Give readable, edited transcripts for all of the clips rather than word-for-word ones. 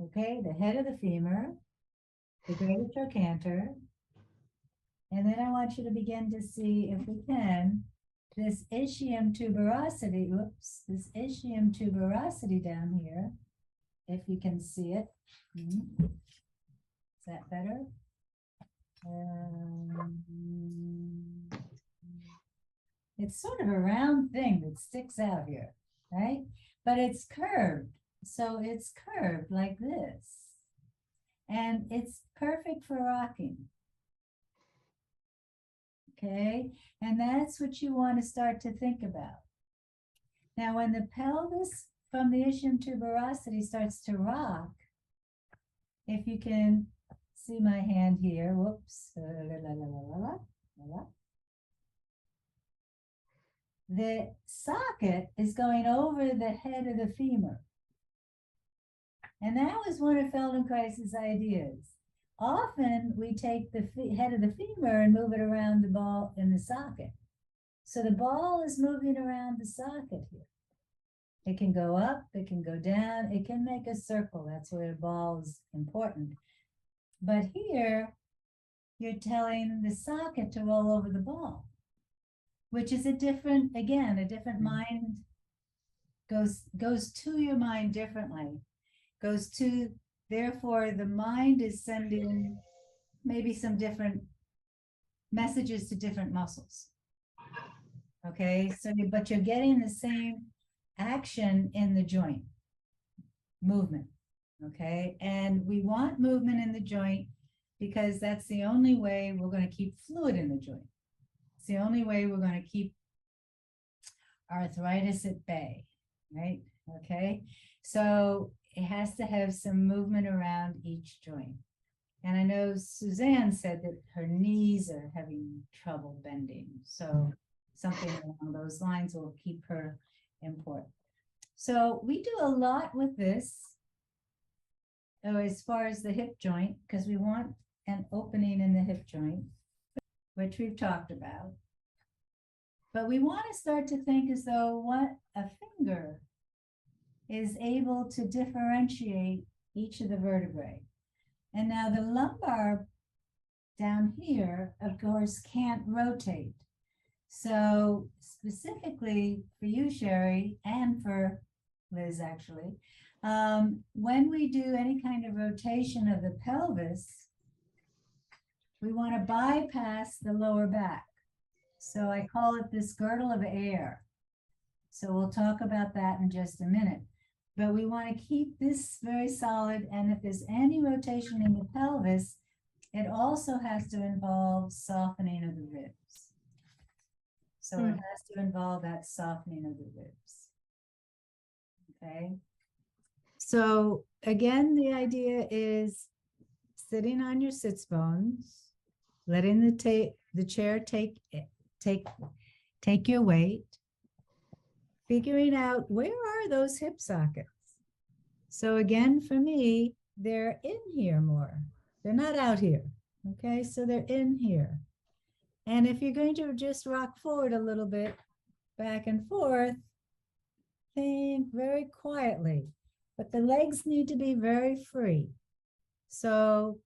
Okay, the head of the femur, the greater trochanter. And then I want you to begin to see, if we can, this ischium tuberosity, this ischium tuberosity down here, if you can see it. Is that better? It's sort of a round thing that sticks out here, right? But it's curved. So it's curved like this. And it's perfect for rocking. Okay, and that's what you want to start to think about. Now, when the pelvis from the ischium tuberosity starts to rock, if you can see my hand here, whoops, the socket is going over the head of the femur. And that was one of Feldenkrais's ideas. Often we take the head of the femur and move it around the ball in the socket. So the ball is moving around the socket here. It can go up, it can go down, it can make a circle. That's where the ball is important. But here, you're telling the socket to roll over the ball, which is a different mind goes to your mind differently. Goes to, therefore, the mind is sending maybe some different messages to different muscles. Okay, so but you're getting the same action in the joint, movement. Okay, and we want movement in the joint because that's the only way we're going to keep fluid in the joint. It's the only way we're going to keep arthritis at bay, right? Okay, so it has to have some movement around each joint. And I know Suzanne said that her knees are having trouble bending. So something along those lines will keep her in port. So we do a lot with this as far as the hip joint, because we want an opening in the hip joint, which we've talked about. But we want to start to think as though what a finger is able to differentiate each of the vertebrae. And now the lumbar down here, of course, can't rotate. So specifically for you, Sherry, and for Liz, actually, when we do any kind of rotation of the pelvis, we want to bypass the lower back. So I call it this girdle of air. So we'll talk about that in just a minute. But we want to keep this very solid. And if there's any rotation in the pelvis, it also has to involve softening of the ribs. So it has to involve that softening of the ribs. Okay. So again, the idea is sitting on your sits bones, letting the chair take your weight, figuring out where are those hip sockets. So again, for me, they're in here more. They're not out here. Okay, so they're in here. And if you're going to just rock forward a little bit, back and forth, think very quietly. But the legs need to be very free. So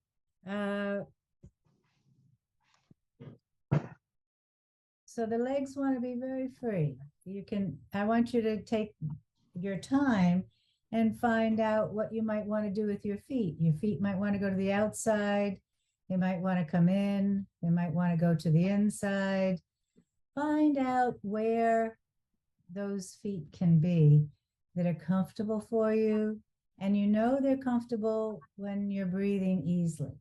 the legs want to be very free. I want you to take your time and find out what you might want to do with your feet. Your feet might want to go to the outside. They might want to come in. They might want to go to the inside. Find out where those feet can be that are comfortable for you. And you know they're comfortable when you're breathing easily.